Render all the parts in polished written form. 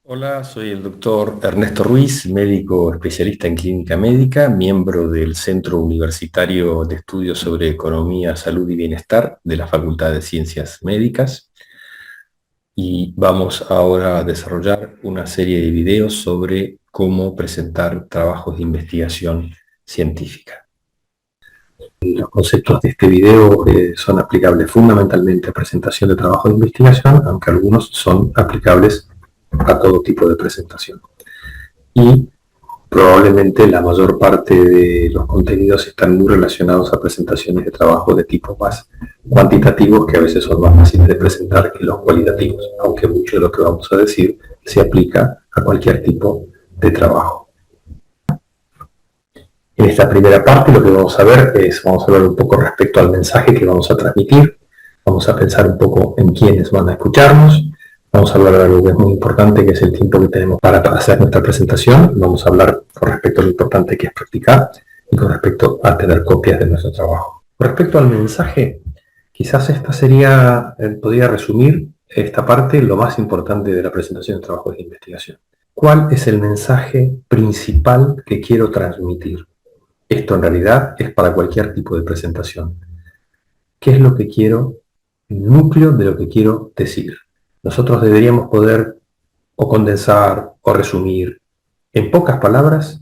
Hola, soy el doctor Ernesto Ruiz, médico especialista en clínica médica, miembro del Centro Universitario de Estudios sobre Economía, Salud y Bienestar de la Facultad de Ciencias Médicas. Y vamos ahora a desarrollar una serie de videos sobre cómo presentar trabajos de investigación científica. Los conceptos de este video son aplicables fundamentalmente a presentación de trabajos de investigación, aunque algunos son aplicables a todo tipo de presentación. Y probablemente la mayor parte de los contenidos están muy relacionados a presentaciones de trabajo de tipo más cuantitativos, que a veces son más fáciles de presentar que los cualitativos, aunque mucho de lo que vamos a decir se aplica a cualquier tipo de trabajo. En esta primera parte lo que vamos a ver vamos a hablar un poco respecto al mensaje que vamos a transmitir, vamos a pensar un poco en quiénes van a escucharnos, vamos a hablar de algo que es muy importante, que es el tiempo que tenemos para hacer nuestra presentación. Vamos a hablar con respecto a lo importante que es practicar y con respecto a tener copias de nuestro trabajo. Con respecto al mensaje, quizás esta sería, podría resumir esta parte, lo más importante de la presentación de trabajos de investigación. ¿Cuál es el mensaje principal que quiero transmitir? Esto en realidad es para cualquier tipo de presentación. ¿Qué es lo que quiero? El núcleo de lo que quiero decir. Nosotros deberíamos poder o condensar o resumir en pocas palabras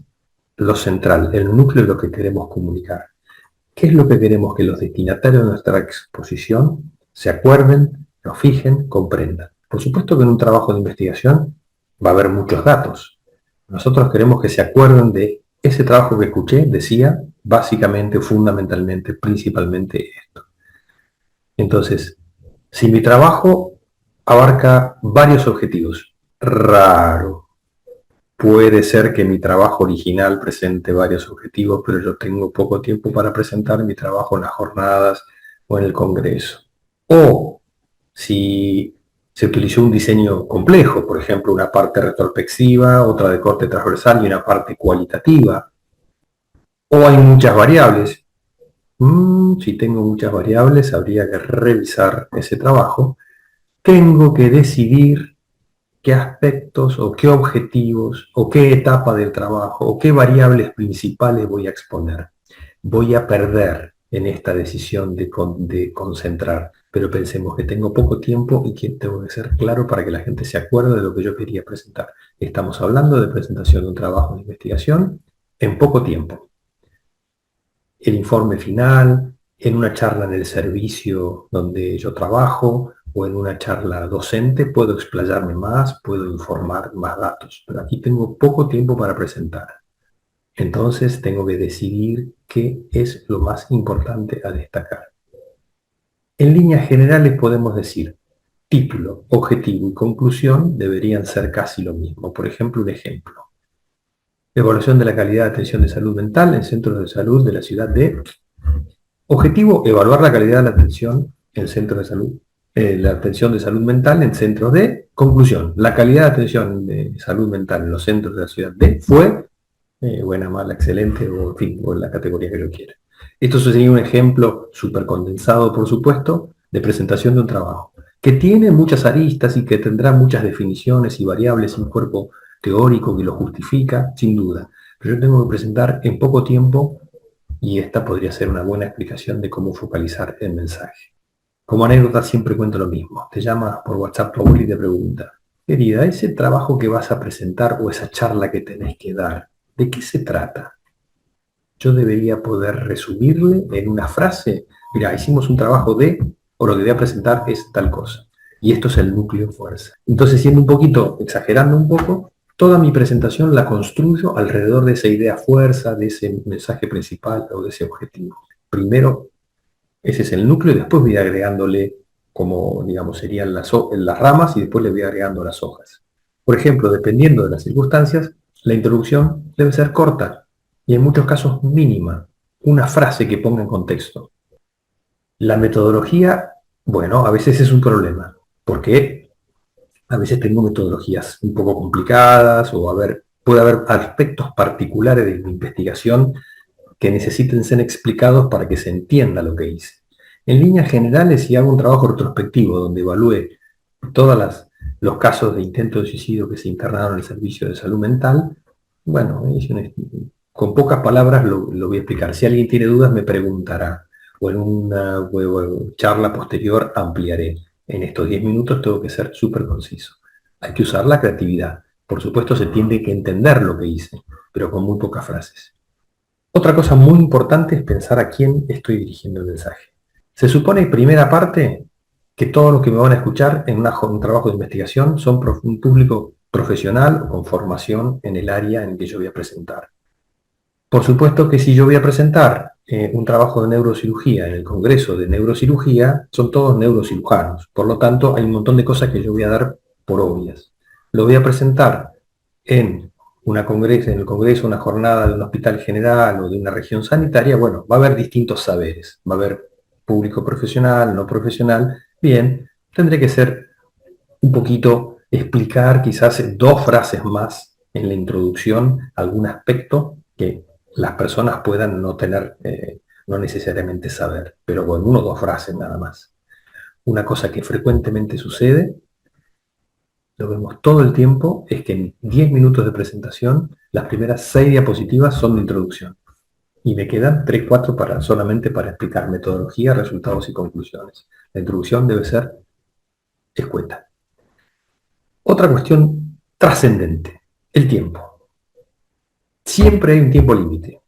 lo central, el núcleo de lo que queremos comunicar. ¿Qué es lo que queremos que los destinatarios de nuestra exposición se acuerden, lo fijen, comprendan? Por supuesto que en un trabajo de investigación va a haber muchos datos. Nosotros queremos que se acuerden de ese trabajo que escuché, decía básicamente, fundamentalmente, principalmente esto. Entonces, si mi trabajo abarca varios objetivos, raro. Puede ser que mi trabajo original presente varios objetivos, pero yo tengo poco tiempo para presentar mi trabajo en las jornadas o en el congreso. O si se utilizó un diseño complejo, por ejemplo, una parte retrospectiva, otra de corte transversal y una parte cualitativa. O hay muchas variables. Si tengo muchas variables, habría que revisar ese trabajo. Tengo que decidir qué aspectos o qué objetivos o qué etapa del trabajo o qué variables principales voy a exponer. Voy a perder en esta decisión de concentrar, pero pensemos que tengo poco tiempo y que tengo que ser claro para que la gente se acuerde de lo que yo quería presentar. Estamos hablando de presentación de un trabajo de investigación en poco tiempo. El informe final, en una charla en el servicio donde yo trabajo o en una charla docente, puedo explayarme más, puedo informar más datos, pero aquí tengo poco tiempo para presentar. Entonces tengo que decidir qué es lo más importante a destacar. En líneas generales podemos decir, título, objetivo y conclusión deberían ser casi lo mismo. Por ejemplo, un ejemplo. Evaluación de la calidad de atención de salud mental en centros de salud de la ciudad de... Objetivo, evaluar la calidad de la atención en centros de salud, la atención de salud mental en centros de... Conclusión, la calidad de atención de salud mental en los centros de la ciudad de fue buena, mala, excelente, o en fin, o en la categoría que yo quiera. Esto sería un ejemplo súper condensado, por supuesto, de presentación de un trabajo, que tiene muchas aristas y que tendrá muchas definiciones y variables y un cuerpo teórico que lo justifica, sin duda. Pero yo tengo que presentar en poco tiempo y esta podría ser una buena explicación de cómo focalizar el mensaje. Como anécdota siempre cuento lo mismo. Te llama por WhatsApp tu abuela y te pregunta, querida, ese trabajo que vas a presentar o esa charla que tenés que dar, ¿de qué se trata? Yo debería poder resumirle en una frase, mira, hicimos un trabajo de, o lo que voy a presentar es tal cosa. Y esto es el núcleo fuerza. Entonces, siendo un poquito, exagerando un poco, toda mi presentación la construyo alrededor de esa idea fuerza, de ese mensaje principal o de ese objetivo. Primero, ese es el núcleo y después voy agregándole, como digamos serían las ramas y después le voy agregando las hojas. Por ejemplo, dependiendo de las circunstancias, la introducción debe ser corta y en muchos casos mínima, una frase que ponga en contexto. La metodología, bueno, a veces es un problema, porque a veces tengo metodologías un poco complicadas o puede haber aspectos particulares de mi investigación que necesiten ser explicados para que se entienda lo que hice. En líneas generales, si hago un trabajo retrospectivo donde evalúe todas los casos de intento de suicidio que se internaron en el servicio de salud mental, bueno, con pocas palabras lo voy a explicar. Si alguien tiene dudas me preguntará, o en una charla posterior ampliaré. En estos 10 minutos tengo que ser súper conciso. Hay que usar la creatividad. Por supuesto se tiene que entender lo que hice, pero con muy pocas frases. Otra cosa muy importante es pensar a quién estoy dirigiendo el mensaje. Se supone, primera parte, que todos los que me van a escuchar en un trabajo de investigación son un público profesional o con formación en el área en que yo voy a presentar. Por supuesto que si yo voy a presentar un trabajo de neurocirugía en el Congreso de Neurocirugía, son todos neurocirujanos. Por lo tanto, hay un montón de cosas que yo voy a dar por obvias. Lo voy a presentar en en el Congreso, una jornada de un hospital general o de una región sanitaria. Bueno, va a haber distintos saberes. Va a haber público profesional, no profesional. Bien, tendré que ser un poquito, explicar quizás 2 frases más en la introducción algún aspecto que las personas puedan no tener, no necesariamente saber, pero con 1 o 2 frases nada más. Una cosa que frecuentemente sucede, lo vemos todo el tiempo, es que en 10 minutos de presentación, las primeras 6 diapositivas son de introducción. Y me quedan 3, 4 solamente para explicar metodología, resultados y conclusiones. La introducción debe ser escueta. Otra cuestión trascendente, el tiempo. Siempre hay un tiempo límite.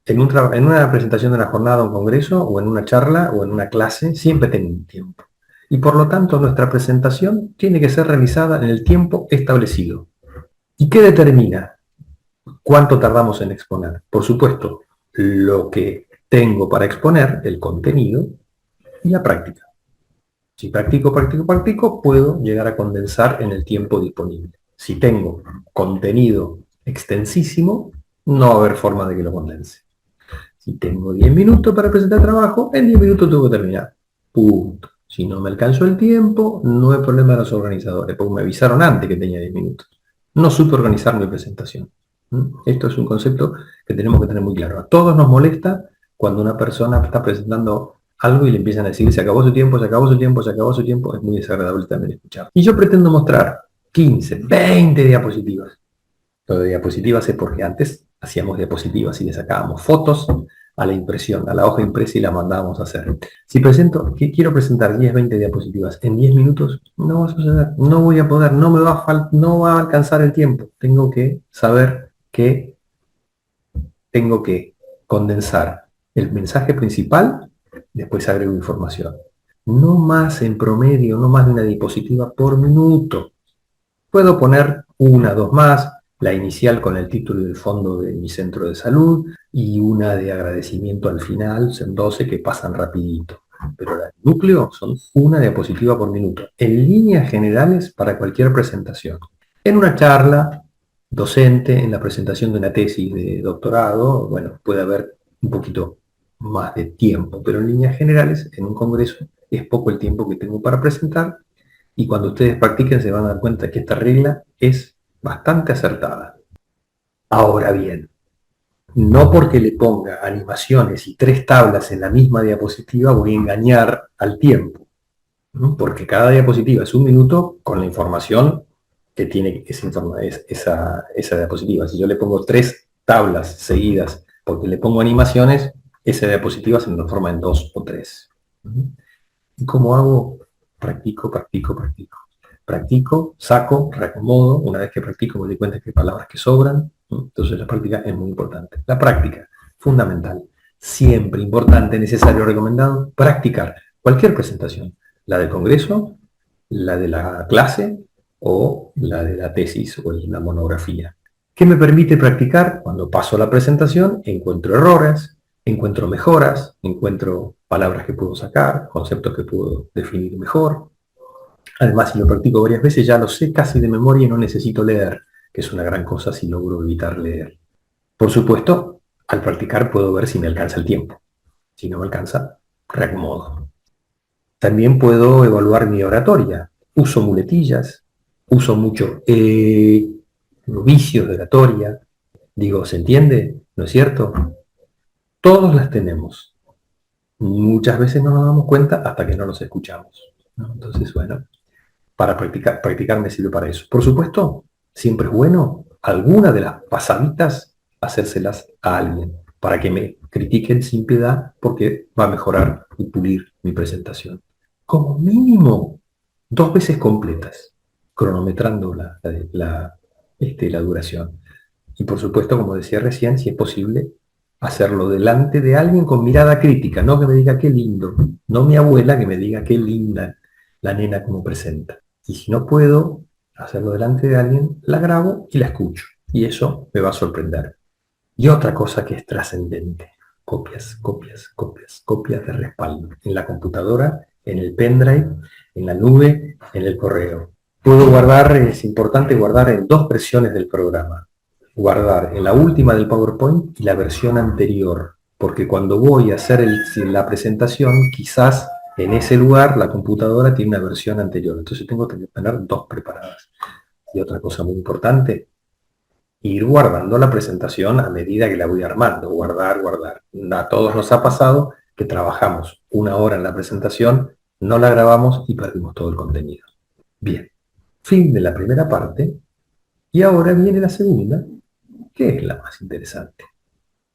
En una presentación de una jornada, un congreso, o en una charla, o en una clase, siempre tiene un tiempo. Y por lo tanto, nuestra presentación tiene que ser realizada en el tiempo establecido. ¿Y qué determina cuánto tardamos en exponer? Por supuesto, lo que tengo para exponer, el contenido, y la práctica. Si practico, puedo llegar a condensar en el tiempo disponible. Si tengo contenido extensísimo, no va a haber forma de que lo condense. Si tengo 10 minutos para presentar trabajo, en 10 minutos tengo que terminar. Punto. Si no me alcanzó el tiempo, no hay problema de los organizadores, porque me avisaron antes que tenía 10 minutos. No supe organizar mi presentación. Esto es un concepto que tenemos que tener muy claro. A todos nos molesta cuando una persona está presentando algo y le empiezan a decir, se acabó su tiempo, se acabó su tiempo, se acabó su tiempo. Es muy desagradable también escuchar. Y yo pretendo mostrar 15, 20 diapositivas. Lo de diapositivas es porque antes hacíamos diapositivas y le sacábamos fotos a la impresión, a la hoja impresa y la mandábamos a hacer. Si quiero presentar 10, 20 diapositivas en 10 minutos, no va a suceder, no voy a poder, no va a alcanzar el tiempo. Tengo que saber que tengo que condensar el mensaje principal, después agrego información. No más en promedio, no más de una diapositiva por minuto. Puedo poner 1, 2 más, la inicial con el título y el fondo de mi centro de salud y una de agradecimiento al final, son 12 que pasan rapidito. Pero el núcleo son 1 diapositiva por minuto, en líneas generales para cualquier presentación. En una charla docente, en la presentación de una tesis de doctorado, bueno, puede haber un poquito más de tiempo, pero en líneas generales, en un congreso, es poco el tiempo que tengo para presentar. Y cuando ustedes practiquen se van a dar cuenta que esta regla es bastante acertada. Ahora bien, no porque le ponga animaciones y 3 tablas en la misma diapositiva voy a engañar al tiempo, ¿no? Porque cada diapositiva es 1 minuto con la información que tiene esa diapositiva. Si yo le pongo 3 tablas seguidas porque le pongo animaciones, esa diapositiva se me transforma en 2 o 3. ¿Y cómo hago? Practico. Practico, saco, reacomodo. Una vez que practico me doy cuenta que hay palabras que sobran. Entonces la práctica es muy importante. La práctica, fundamental. Siempre importante, necesario, recomendado, practicar cualquier presentación. La del congreso, la de la clase o la de la tesis o la monografía. ¿Qué me permite practicar? Cuando paso la presentación, encuentro errores, encuentro mejoras, encuentro palabras que puedo sacar, conceptos que puedo definir mejor. Además, si lo practico varias veces, ya lo sé casi de memoria y no necesito leer, que es una gran cosa si logro evitar leer. Por supuesto, al practicar puedo ver si me alcanza el tiempo. Si no me alcanza, reacomodo. También puedo evaluar mi oratoria. Uso muletillas, uso mucho vicios de oratoria. Digo, ¿se entiende? ¿No es cierto? Todos las tenemos. Muchas veces no nos damos cuenta hasta que no los escuchamos, ¿no? Entonces, bueno, para practicar me sirve para eso. Por supuesto, siempre es bueno alguna de las pasaditas hacérselas a alguien para que me critiquen sin piedad porque va a mejorar y pulir mi presentación. Como mínimo, 2 veces completas, cronometrando la duración. Y por supuesto, como decía recién, si es posible, hacerlo delante de alguien con mirada crítica, no que me diga qué lindo, no mi abuela que me diga qué linda la nena como presenta. Y si no puedo hacerlo delante de alguien, la grabo y la escucho. Y eso me va a sorprender. Y otra cosa que es trascendente, copias, copias, copias, copias de respaldo. En la computadora, en el pendrive, en la nube, en el correo. Puedo guardar, es importante guardar en 2 versiones del programa. Guardar en la última del PowerPoint y la versión anterior. Porque cuando voy a hacer la presentación, quizás en ese lugar la computadora tiene una versión anterior. Entonces tengo que tener 2 preparadas. Y otra cosa muy importante, ir guardando la presentación a medida que la voy armando, guardar, guardar. A todos nos ha pasado que trabajamos 1 hora en la presentación, no la grabamos y perdimos todo el contenido. Bien, fin de la primera parte y ahora viene la segunda, que es la más interesante.